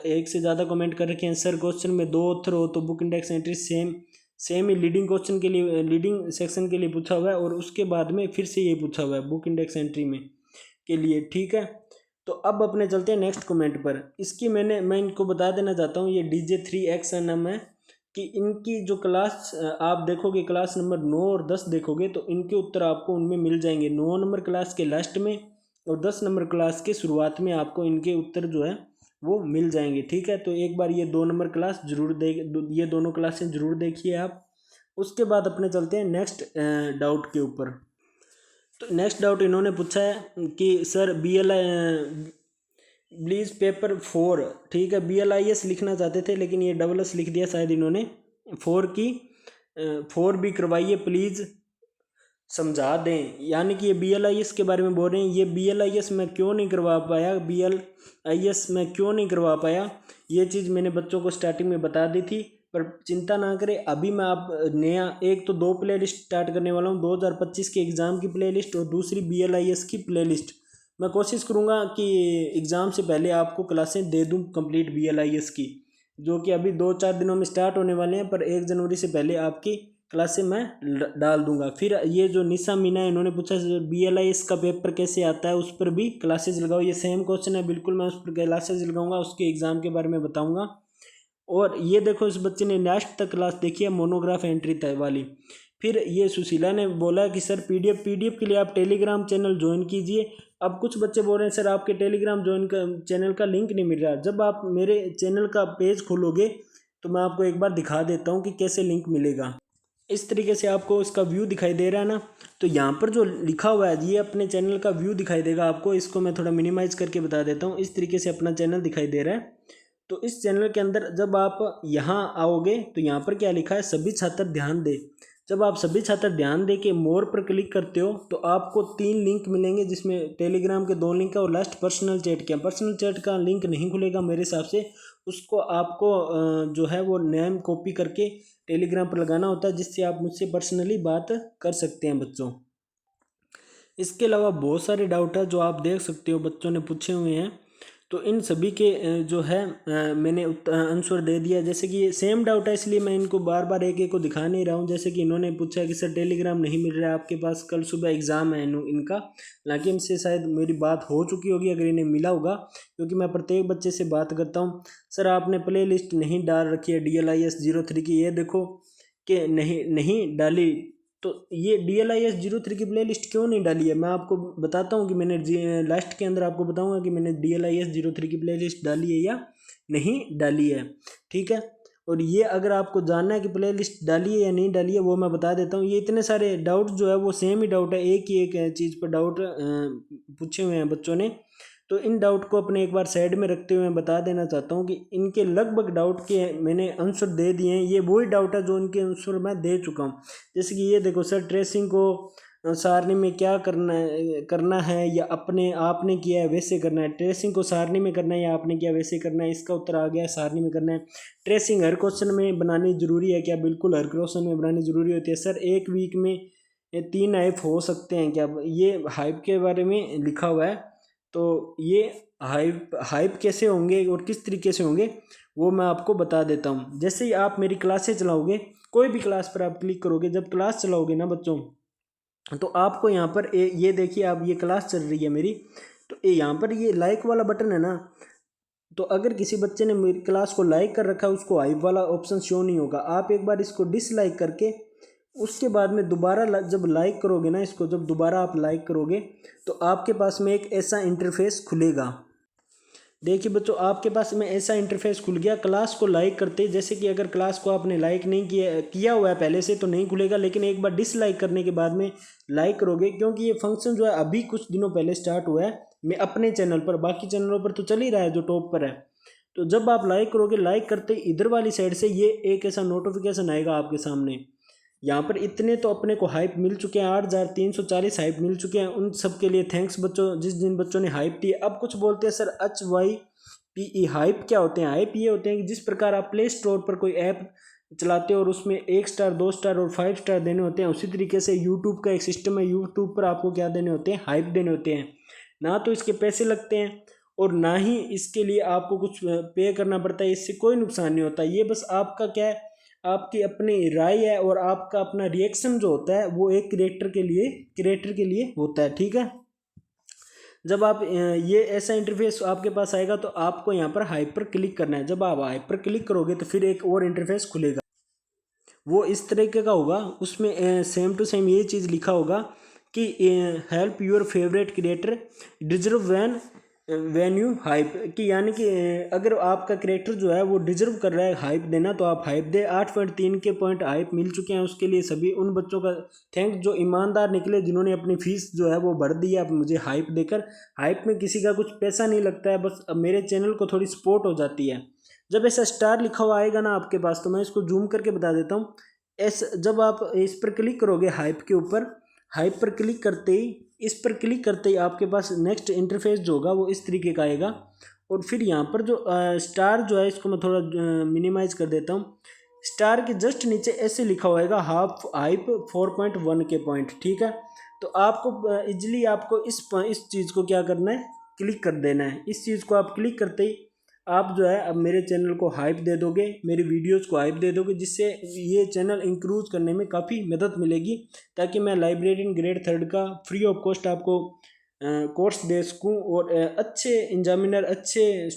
एक से ज़्यादा कमेंट कर रखे हैं, सर क्वेश्चन में 2 ऑथर हो तो बुक इंडेक्स एंट्री सेम ही लीडिंग क्वेश्चन के लिए, लीडिंग सेक्शन के लिए पूछा हुआ है और उसके बाद में फिर से ये पूछा हुआ है बुक इंडेक्स एंट्री में के लिए, ठीक है। तो अब अपने चलते हैं नेक्स्ट कमेंट पर। इसकी मैं इनको बता देना चाहता हूँ, ये DJ3XNM है कि इनकी जो क्लास आप देखोगे क्लास नंबर 9 और 10 देखोगे तो इनके उत्तर आपको उनमें मिल जाएंगे। 9 नंबर क्लास के लास्ट में और 10 नंबर क्लास के शुरुआत में आपको इनके उत्तर जो है वो मिल जाएंगे, ठीक है। तो एक बार ये 2 नंबर क्लास जरूर ये दोनों क्लासें जरूर देखिए आप। उसके बाद अपने चलते हैं नेक्स्ट डाउट के ऊपर। तो नेक्स्ट डाउट इन्होंने पूछा है कि सर प्लीज़ पेपर 4, ठीक है, BLIS लिखना चाहते थे लेकिन ये SS लिख दिया शायद इन्होंने। 4 भी करवाइए प्लीज़, समझा दें। यानी कि ये BLIS के बारे में बोल रहे हैं। ये BLIS मैं क्यों नहीं करवा पाया, BLIS मैं क्यों नहीं करवा पाया, ये चीज़ मैंने बच्चों को स्टार्टिंग में बता दी थी। पर चिंता ना करें, अभी मैं आप नया एक तो 2 प्लेलिस्ट स्टार्ट करने वाला हूँ, 2025 के एग्ज़ाम की प्लेलिस्ट और दूसरी BLIS की प्लेलिस्ट। मैं कोशिश करूँगा कि एग्ज़ाम से पहले आपको क्लासें दे दूँ कंप्लीट BLIS की, जो कि अभी 2-4 दिनों में स्टार्ट होने वाले हैं, पर 1 जनवरी से पहले आपकी क्लासें मैं डाल दूंगा। फिर ये जो निशा मीना है इन्होंने पूछा BLIS का पेपर कैसे आता है, उस पर भी क्लासेज लगाओ। ये सेम क्वेश्चन है, बिल्कुल मैं उस पर क्लासेज लगाऊंगा, उसके एग्ज़ाम के बारे में बताऊंगा। और ये देखो इस बच्चे ने लास्ट तक क्लास देखी है, मोनोग्राफ एंट्री तय वाली। फिर ये सुशीला ने बोला कि सर PDF के लिए आप टेलीग्राम चैनल ज्वाइन कीजिए। अब कुछ बच्चे बोल रहे हैं सर आपके टेलीग्राम चैनल का लिंक नहीं मिल रहा। जब आप मेरे चैनल का पेज खोलोगे तो मैं आपको एक बार दिखा देता हूँ कि कैसे लिंक मिलेगा। इस तरीके से आपको इसका व्यू दिखाई दे रहा है ना, तो यहाँ पर जो लिखा हुआ है ये अपने चैनल का व्यू दिखाई देगा आपको। इसको मैं थोड़ा मिनिमाइज करके बता देता हूँ। इस तरीके से अपना चैनल दिखाई दे रहा है। तो इस चैनल के अंदर जब आप यहाँ आओगे तो यहाँ पर क्या लिखा है, सभी छात्र ध्यान दें। जब आप सभी छात्र ध्यान दे के मोर पर क्लिक करते हो तो आपको 3 लिंक मिलेंगे, जिसमें टेलीग्राम के 2 लिंक है और लास्ट पर्सनल चैट का लिंक नहीं खुलेगा मेरे हिसाब से। उसको आपको जो है वो नेम कॉपी करके टेलीग्राम पर लगाना होता है, जिससे आप मुझसे पर्सनली बात कर सकते हैं बच्चों। इसके अलावा बहुत सारे डाउट है जो आप देख सकते हो बच्चों ने पूछे हुए हैं। तो इन सभी के जो है मैंने आंसर दे दिया। जैसे कि ये सेम डाउट है इसलिए मैं इनको बार बार एक को दिखा नहीं रहा हूँ। जैसे कि इन्होंने पूछा कि सर टेलीग्राम नहीं मिल रहा है आपके पास, कल सुबह एग्ज़ाम है इनका। हालांकि इनसे शायद मेरी बात हो चुकी होगी अगर इन्हें मिला होगा, क्योंकि मैं प्रत्येक बच्चे से बात करता हूँ। सर आपने प्ले लिस्ट नहीं डाल रखी है DLIS 03 की, ये देखो कि नहीं डाली। तो ये DLIS 03 की प्ले लिस्ट क्यों नहीं डाली है, मैं आपको बताता हूँ कि मैंने लास्ट के अंदर आपको बताऊँगा कि मैंने DLIS 03 की प्ले लिस्ट डाली है या नहीं डाली है, ठीक है। और ये अगर आपको जानना है कि प्ले लिस्ट डाली है या नहीं डाली है वो मैं बता देता हूँ। ये इतने सारे डाउट जो है वो सेम ही डाउट है, एक ही एक चीज़ पर डाउट पूछे हुए हैं बच्चों ने। तो इन डाउट को अपने एक बार साइड में रखते हुए मैं बता देना चाहता हूँ कि इनके लगभग डाउट के मैंने आंसर दे दिए हैं। ये वही डाउट है जो इनके आंसर मैं दे चुका हूँ। जैसे कि ये देखो सर ट्रेसिंग को सारणी में क्या करना है या अपने आपने किया है वैसे करना है। ट्रेसिंग को सारणी में करना है या आपने किया वैसे करना है। इसका उत्तर आ गया सारणी में करना है। ट्रेसिंग हर क्वेश्चन में बनानी जरूरी है क्या? बिल्कुल हर क्वेश्चन में बनानी जरूरी होती है। सर एक वीक में 3 हाइप हो सकते हैं क्या? ये हाइप के बारे में लिखा हुआ है, तो ये हाइप कैसे होंगे और किस तरीके से होंगे वो मैं आपको बता देता हूँ। जैसे ही आप मेरी क्लासें चलाओगे, कोई भी क्लास पर आप क्लिक करोगे, जब क्लास चलाओगे ना बच्चों, तो आपको यहाँ पर ये देखिए, आप ये क्लास चल रही है मेरी, तो यहाँ पर ये लाइक वाला बटन है ना, तो अगर किसी बच्चे ने मेरी क्लास को लाइक कर रखा है उसको हाइप वाला ऑप्शन शो नहीं होगा। आप एक बार इसको डिसलाइक करके उसके बाद में दोबारा जब लाइक करोगे ना इसको, जब दोबारा आप लाइक करोगे तो आपके पास में एक ऐसा इंटरफेस खुलेगा। देखिए बच्चों, आपके पास में ऐसा इंटरफेस खुल गया। क्लास को लाइक करते, जैसे कि अगर क्लास को आपने लाइक नहीं किया हुआ है पहले से तो नहीं खुलेगा, लेकिन एक बार डिसलाइक करने के बाद में लाइक करोगे, क्योंकि ये फंक्शन जो है अभी कुछ दिनों पहले स्टार्ट हुआ है मैं अपने चैनल पर, बाकी चैनलों पर तो चल ही रहा है जो टॉप पर है। तो जब आप लाइक करोगे, लाइक करते इधर वाली साइड से ये एक ऐसा नोटिफिकेशन आएगा आपके सामने। यहाँ पर इतने तो अपने को हाइप मिल चुके हैं, 8340 हाइप मिल चुके हैं। उन सब के लिए थैंक्स बच्चों, जिन बच्चों ने हाइप दी। अब कुछ बोलते हैं सर HYPE हाइप क्या होते हैं? हाइप ये होते हैं कि जिस प्रकार आप प्ले स्टोर पर कोई ऐप चलाते हो और उसमें 1 स्टार 2 स्टार और 5 स्टार देने होते हैं, उसी तरीके से यूट्यूब का एक सिस्टम है। यूट्यूब पर आपको क्या देने होते हैं? हाइप देने होते हैं। ना तो इसके पैसे लगते हैं और ना ही इसके लिए आपको कुछ पे करना पड़ता है। इससे कोई नुकसान नहीं होता। ये बस आपका क्या है, आपकी अपनी राय है और आपका अपना रिएक्शन जो होता है वो एक क्रिएटर के लिए होता है। ठीक है, जब आप ये ऐसा इंटरफेस आपके पास आएगा तो आपको यहाँ पर हाइप पर क्लिक करना है। जब आप हाइप पर क्लिक करोगे तो फिर एक और इंटरफेस खुलेगा, वो इस तरीके का होगा। उसमें सेम टू सेम ये चीज़ लिखा होगा कि help your favourite creator deserve when you hype, कि यानी कि अगर आपका क्रिएटर जो है वो डिजर्व कर रहा है हाइप देना तो आप हाइप दे। 8.3 के पॉइंट हाइप मिल चुके हैं उसके लिए सभी उन बच्चों का थैंक्स जो ईमानदार निकले, जिन्होंने अपनी फीस जो है वो भर दी है मुझे हाइप देकर। हाइप में किसी का कुछ पैसा नहीं लगता है, बस अब मेरे चैनल को थोड़ी सपोर्ट हो जाती है। जब ऐसा स्टार लिखा हुआ आएगा ना आपके पास, तो मैं इसको जूम करके बता देता हूँ। जब आप इस पर क्लिक करोगे हाइप के ऊपर, हाइप पर क्लिक करते ही, इस पर क्लिक करते ही आपके पास नेक्स्ट इंटरफेस जो होगा वो इस तरीके का आएगा। और फिर यहाँ पर जो स्टार जो है, इसको मैं थोड़ा मिनिमाइज कर देता हूँ। स्टार के जस्ट नीचे ऐसे लिखा होएगा हाफ हाइप 4.1 के पॉइंट। ठीक है, तो आपको इजली आपको इस चीज़ को क्या करना है, क्लिक कर देना है। इस चीज़ को आप क्लिक करते ही आप जो है अब मेरे चैनल को हाइप दे दोगे, मेरी वीडियोस को हाइप दे दोगे, जिससे ये चैनल इंक्रूज करने में काफ़ी मदद मिलेगी, ताकि मैं लाइब्रेरियन ग्रेड 3 का फ्री ऑफ कॉस्ट आपको कोर्स दे सकूँ और अच्छे एग्जामिनर, अच्छे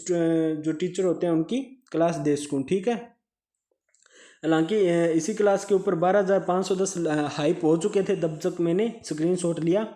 जो टीचर होते हैं उनकी क्लास दे सकूँ। ठीक है, हालांकि इसी क्लास के ऊपर 12,510 हाइप हो चुके थे तब तक मैंने स्क्रीनशॉट लिया।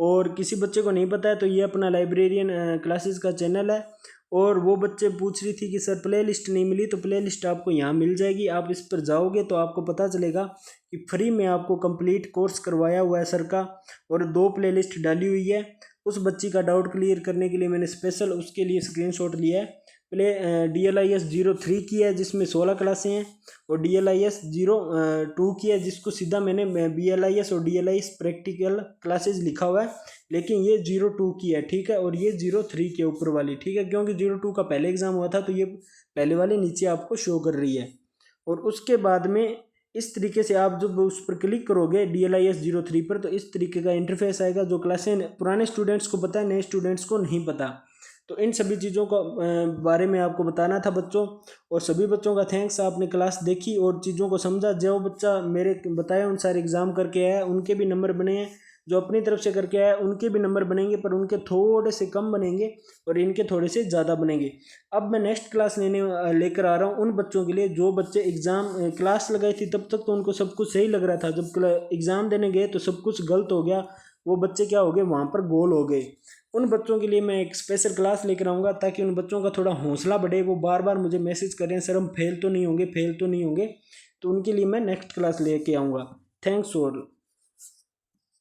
और किसी बच्चे को नहीं पता है तो ये अपना लाइब्रेरियन क्लासेस का चैनल है। और वो बच्चे पूछ रही थी कि सर प्ले लिस्ट नहीं मिली, तो प्ले लिस्ट आपको यहाँ मिल जाएगी। आप इस पर जाओगे तो आपको पता चलेगा कि फ्री में आपको कंप्लीट कोर्स करवाया हुआ है सर का, और 2 प्ले लिस्ट डाली हुई है। उस बच्ची का डाउट क्लियर करने के लिए मैंने स्पेशल उसके लिए स्क्रीनशॉट लिया है। प्ले DLIS 03 की है जिसमें 16 क्लासें हैं, और DLIS 02 की है जिसको सीधा मैंने BLIS और DLIS प्रैक्टिकल क्लासेस लिखा हुआ है, लेकिन ये 02 की है। ठीक है, और ये 03 के ऊपर वाली। ठीक है, क्योंकि 02 का पहले एग्जाम हुआ था तो ये पहले वाली नीचे आपको शो कर रही है। और उसके बाद में इस तरीके से आप जब उस पर क्लिक करोगे DLIS 03 पर, तो इस तरीके का इंटरफेस आएगा जो क्लासें पुराने स्टूडेंट्स को पता है, नए स्टूडेंट्स को नहीं पता। तो इन सभी चीज़ों को बारे में आपको बताना था बच्चों। और सभी बच्चों का थैंक्स, आपने क्लास देखी और चीज़ों को समझा। जो बच्चा मेरे बताए अनुसार एग्ज़ाम करके आया उनके भी नंबर बने हैं, जो अपनी तरफ से करके आया उनके भी नंबर बनेंगे, पर उनके थोड़े से कम बनेंगे और इनके थोड़े से ज़्यादा बनेंगे। अब मैं नेक्स्ट क्लास लेकर आ रहा हूँ उन बच्चों के लिए जो बच्चे एग्ज़ाम क्लास लगाई थी तब तक तो उनको सब कुछ सही लग रहा था, जब एग्ज़ाम देने गए तो सब कुछ गलत हो गया। वो बच्चे क्या हो गए, वहाँ पर गोल हो गए। उन बच्चों के लिए मैं एक स्पेशल क्लास लेकर आऊँगा ताकि उन बच्चों का थोड़ा हौसला बढ़े। वो बार बार मुझे मैसेज करें सर हम फेल तो नहीं होंगे, फेल तो नहीं होंगे। तो उनके लिए मैं नेक्स्ट क्लास लेके आऊँगा। Thanks all.